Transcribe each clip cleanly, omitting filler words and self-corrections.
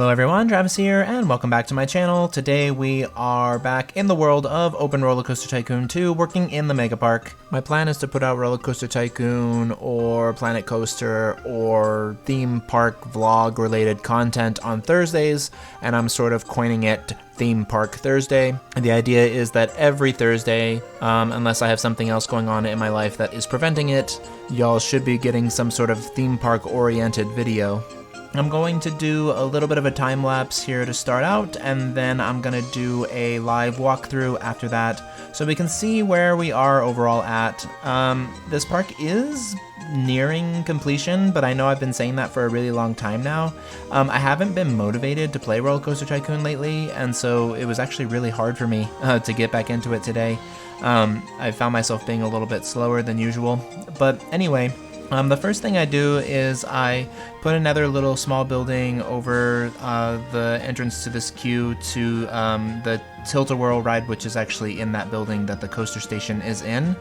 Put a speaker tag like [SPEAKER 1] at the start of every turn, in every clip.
[SPEAKER 1] Hello everyone, Travis here, and welcome back to my channel. Today we are back in the world of Open Roller Coaster Tycoon 2, working in the Mega Park. My plan is to put out Roller Coaster Tycoon or Planet Coaster or theme park vlog related content on Thursdays, and I'm sort of coining it Theme Park Thursday. And the idea is that every Thursday, unless I have something else going on in my life that is preventing it, y'all should be getting some sort of theme park oriented video. I'm going to do a little bit of a time lapse here to start out, and then I'm going to do a live walkthrough after that so we can see where we are overall at. This park is nearing completion, but I know I've been saying that for a really long time now. I haven't been motivated to play Roller Coaster Tycoon lately, and so it was actually really hard for me to get back into it today. I found myself being a little bit slower than usual, but anyway. The first thing I do is I put another little small building over the entrance to this queue to the Tilt-A-Whirl ride, which is actually in that building that the coaster station is in.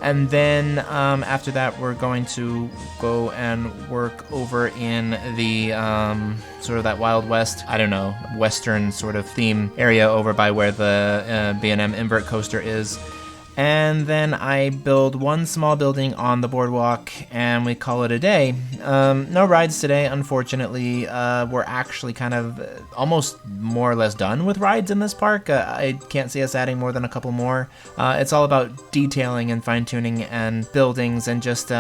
[SPEAKER 1] And then after that, we're going to go and work over in the sort of that Wild West, I don't know, Western sort of theme area over by where the B&M invert coaster is. And then I build one small building on the boardwalk, and we call it a day. No rides today, unfortunately. We're actually kind of almost more or less done with rides in this park. I can't see us adding more than a couple more. It's all about detailing and fine-tuning and buildings and just,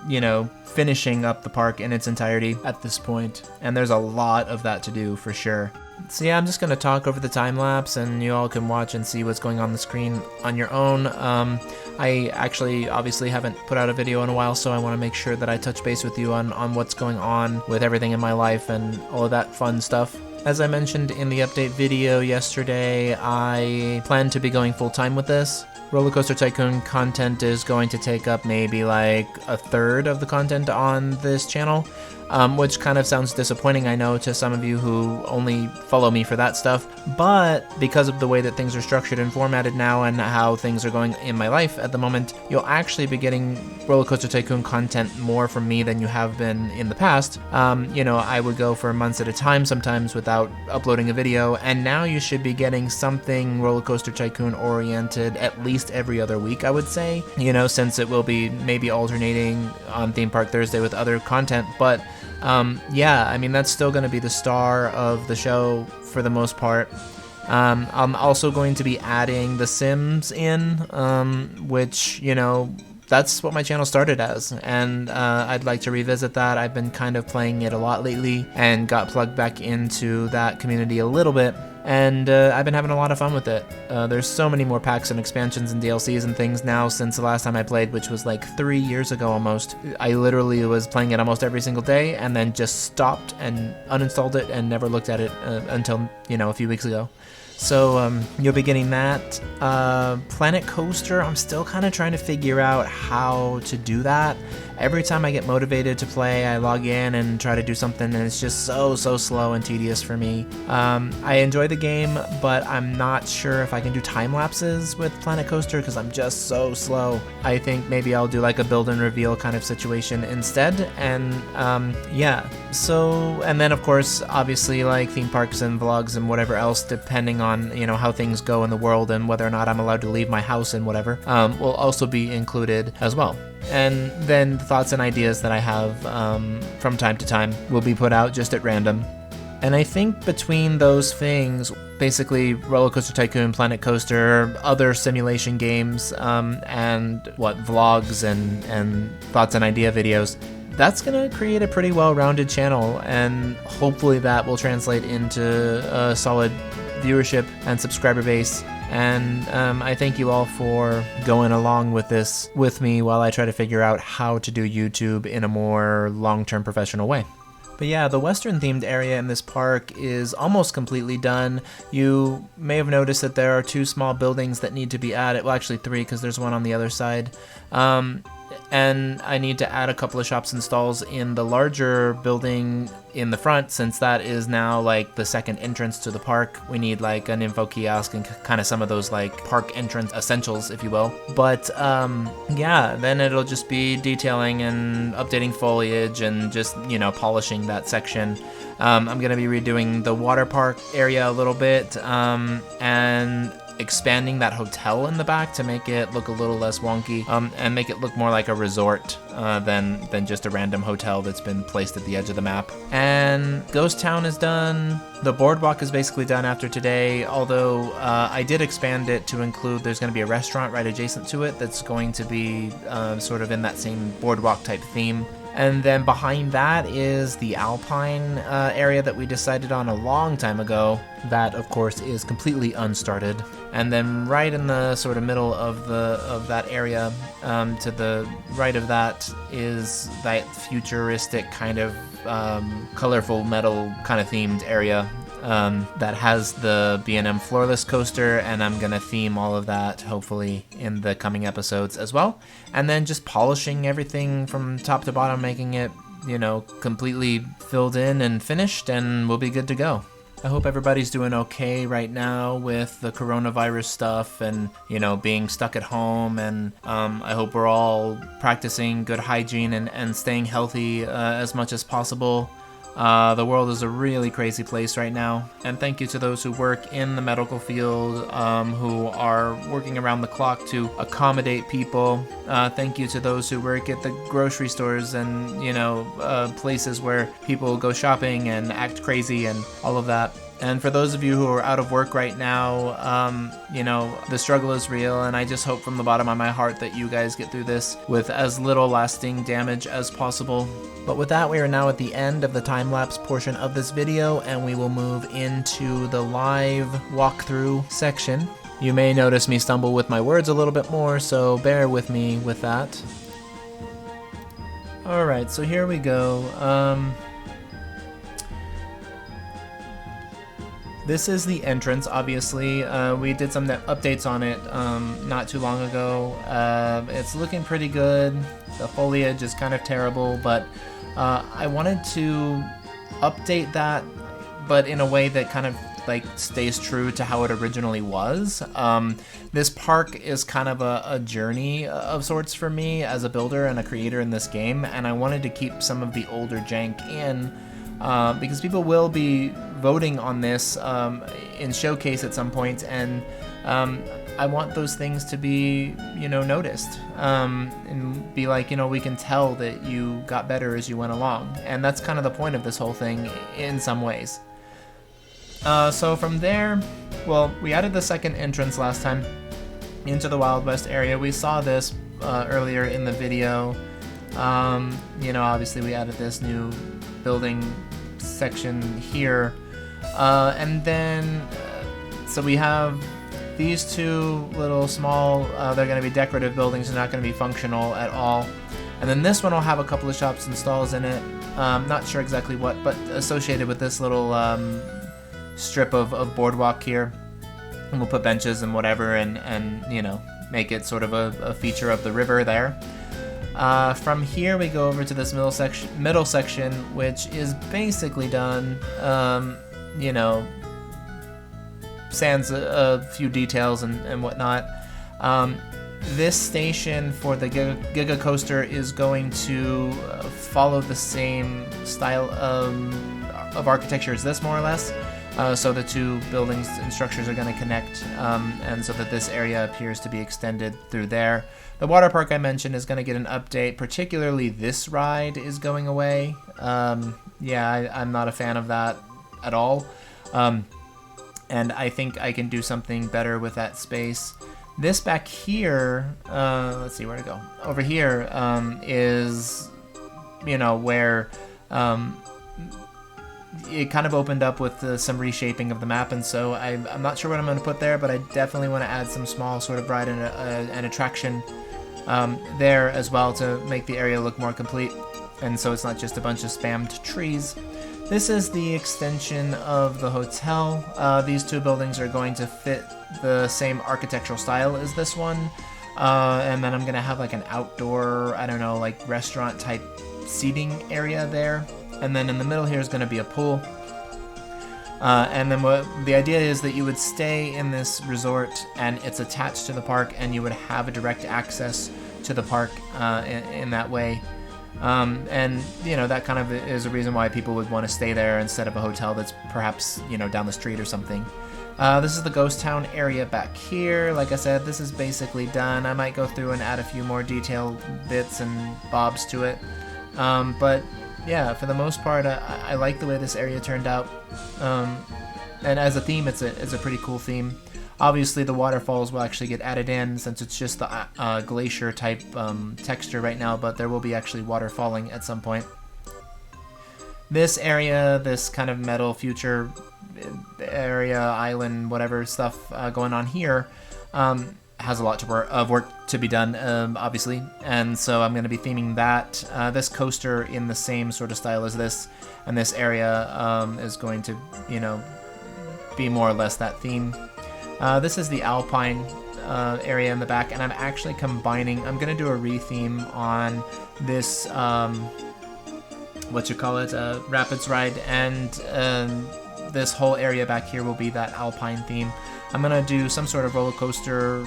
[SPEAKER 1] you know, finishing up the park in its entirety at this point. And there's a lot of that to do for sure. So yeah, I'm just going to talk over the time lapse and you all can watch and see what's going on the screen on your own. I actually obviously haven't put out a video in a while, so I want to make sure that I touch base with you on what's going on with everything in my life and all of that fun stuff. As I mentioned in the update video yesterday, I plan to be going full-time with this. Roller Coaster Tycoon content is going to take up maybe like a third of the content on this channel. Which kind of sounds disappointing, I know, to some of you who only follow me for that stuff, but because of the way that things are structured and formatted now and how things are going in my life at the moment, you'll actually be getting Roller Coaster Tycoon content more from me than you have been in the past. You know, I would go for months at a time sometimes without uploading a video, and now you should be getting something Roller Coaster Tycoon oriented at least every other week, I would say, you know, since it will be maybe alternating on Theme Park Thursday with other content, but yeah, I mean, that's still going to be the star of the show for the most part. I'm also going to be adding The Sims in, which, you know, that's what my channel started as, and I'd like to revisit that. I've been kind of playing it a lot lately and got plugged back into that community a little bit, and I've been having a lot of fun with it. There's so many more packs and expansions and DLCs and things now since the last time I played, which was like 3 years ago almost. I literally was playing it almost every single day and then just stopped and uninstalled it and never looked at it until, you know, a few weeks ago. So you'll be getting that. Planet Coaster, I'm still kind of trying to figure out how to do that. Every time I get motivated to play, I log in and try to do something, and it's just so slow and tedious for me. I enjoy the game, but I'm not sure if I can do time lapses with Planet Coaster because I'm just so slow. I think maybe I'll do like a build and reveal kind of situation instead, and yeah. So, and then of course, obviously like theme parks and vlogs and whatever else, depending on, you know, how things go in the world and whether or not I'm allowed to leave my house and whatever, will also be included as well. And then the thoughts and ideas that I have from time to time will be put out just at random. And I think between those things, basically Roller Coaster Tycoon, Planet Coaster, other simulation games, and vlogs and thoughts and idea videos, that's going to create a pretty well-rounded channel, and hopefully that will translate into a solid viewership and subscriber base. And I thank you all for going along with this with me while I try to figure out how to do YouTube in a more long-term professional way. But yeah, the Western themed area in this park is almost completely done. You may have noticed that there are 2 small buildings that need to be added. Well, actually 3, because there's one on the other side. And I need to add a couple of shops and stalls in the larger building in the front, since that is now like the second entrance to the park. We need like an info kiosk and kind of some of those like park entrance essentials, if you will. But yeah, then it'll just be detailing and updating foliage and just, you know, polishing that section. I'm gonna be redoing the water park area a little bit, and expanding that hotel in the back to make it look a little less wonky, and make it look more like a resort than just a random hotel that's been placed at the edge of the map. And Ghost Town is done. The Boardwalk is basically done after today, although I did expand it to include, there's going to be a restaurant right adjacent to it that's going to be sort of in that same Boardwalk type theme. And then behind that is the Alpine area that we decided on a long time ago. That, of course, is completely unstarted. And then right in the sort of middle of that area, to the right of that, is that futuristic kind of colorful metal kind of themed area that has the B&M floorless coaster, and I'm gonna theme all of that hopefully in the coming episodes as well. And then just polishing everything from top to bottom, making it, you know, completely filled in and finished, and we'll be good to go. I hope everybody's doing okay right now with the coronavirus stuff and, you know, being stuck at home, and I hope we're all practicing good hygiene and staying healthy as much as possible. The world is a really crazy place right now, and thank you to those who work in the medical field, who are working around the clock to accommodate people. Thank you to those who work at the grocery stores and, you know, places where people go shopping and act crazy and all of that. And for those of you who are out of work right now, you know, the struggle is real, and I just hope from the bottom of my heart that you guys get through this with as little lasting damage as possible. But with that, we are now at the end of the time-lapse portion of this video, and we will move into the live walkthrough section. You may notice me stumble with my words a little bit more, so bear with me with that. Alright, so here we go. This is the entrance, obviously. We did some updates on it not too long ago. It's looking pretty good. The foliage is kind of terrible, but I wanted to update that, but in a way that kind of like stays true to how it originally was. This park is kind of a journey of sorts for me as a builder and a creator in this game, and I wanted to keep some of the older jank in, because people will be voting on this in Showcase at some point, and I want those things to be, you know, noticed, and be like, you know, we can tell that you got better as you went along, and that's kind of the point of this whole thing in some ways. So from there, well, we added the second entrance last time into the Wild West area. We saw this earlier in the video. You know, obviously we added this new building section here. And then, so we have these two little small, they're going to be decorative buildings, they're not going to be functional at all. And then this one will have a couple of shops and stalls in it, not sure exactly what, but associated with this little strip of boardwalk here. And we'll put benches and whatever, and you know, make it sort of a feature of the river there. From here we go over to this middle section, which is basically done. You know, sans a few details and whatnot. This station for the Giga Coaster is going to follow the same style of architecture as this, more or less. So the two buildings and structures are going to connect, and so that this area appears to be extended through there. The water park I mentioned is going to get an update, particularly this ride is going away. Yeah, I'm not a fan of that at all. And I think I can do something better with that space. This back here, let's see where to go. Over here is, you know, where it kind of opened up with some reshaping of the map, and so I'm not sure what I'm going to put there, but I definitely want to add some small sort of ride and an attraction there as well to make the area look more complete, and so it's not just a bunch of spammed trees. This is the extension of the hotel. These two buildings are going to fit the same architectural style as this one. And then I'm gonna have like an outdoor, I don't know, like restaurant type seating area there. And then in the middle here is gonna be a pool. And then what the idea is that you would stay in this resort and it's attached to the park, and you would have a direct access to the park in that way. And you know, that kind of is a reason why people would want to stay there instead of a hotel that's perhaps, you know, down the street or something. This is the ghost town area back here. Like I said, this is basically done. I might go through and add a few more detail bits and bobs to it. But yeah, for the most part, I like the way this area turned out. And as a theme, it's a pretty cool theme. Obviously, the waterfalls will actually get added in since it's just the glacier type texture right now, but there will be actually water falling at some point. This area, this kind of metal future area, island, whatever stuff going on here, has a lot of work to be done, obviously, and so I'm going to be theming that. This coaster in the same sort of style as this, and this area is going to, you know, be more or less that theme. This is the Alpine area in the back, and I'm actually combining, I'm going to do a re-theme on this, Rapids ride, and this whole area back here will be that Alpine theme. I'm going to do some sort of roller coaster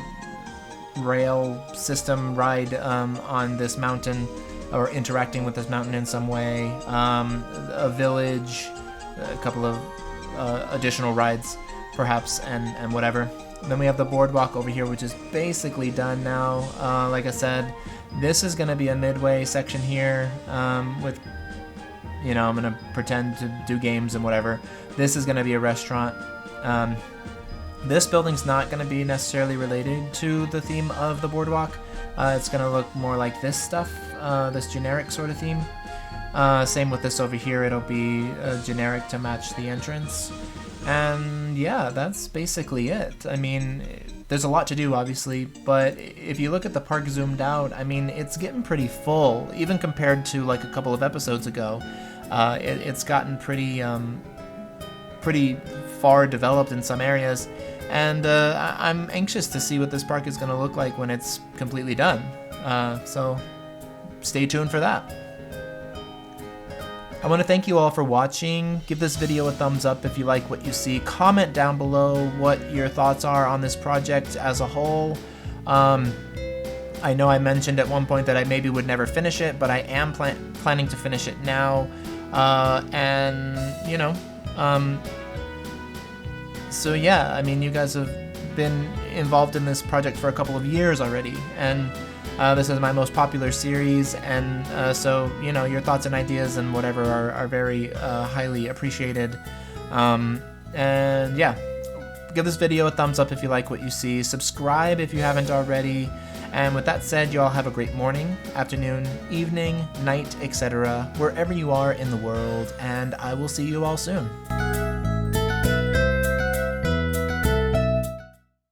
[SPEAKER 1] rail system ride on this mountain, or interacting with this mountain in some way, a village, a couple of additional rides perhaps, and whatever. Then we have the boardwalk over here, which is basically done now. Like I said, this is going to be a midway section here with, you know, I'm going to pretend to do games and whatever. This is going to be a restaurant. This building's not going to be necessarily related to the theme of the boardwalk. It's going to look more like this stuff, this generic sort of theme. Same with this over here, it'll be generic to match the entrance. And yeah, that's basically it. I mean, there's a lot to do, obviously, but if you look at the park zoomed out, I mean, it's getting pretty full, even compared to like a couple of episodes ago. It's gotten pretty far developed in some areas, and I'm anxious to see what this park is going to look like when it's completely done. So stay tuned for that. I want to thank you all for watching. Give this video a thumbs up if you like what you see. Comment down below what your thoughts are on this project as a whole. I know I mentioned at one point that I maybe would never finish it, but I am planning to finish it now. And, you know, so yeah, I mean, you guys have been involved in this project for a couple of years already, and this is my most popular series, and so, you know, your thoughts and ideas and whatever are very highly appreciated. And yeah, give this video a thumbs up if you like what you see, subscribe if you haven't already, and with that said, you all have a great morning, afternoon, evening, night, etc., wherever you are in the world, and I will see you all soon.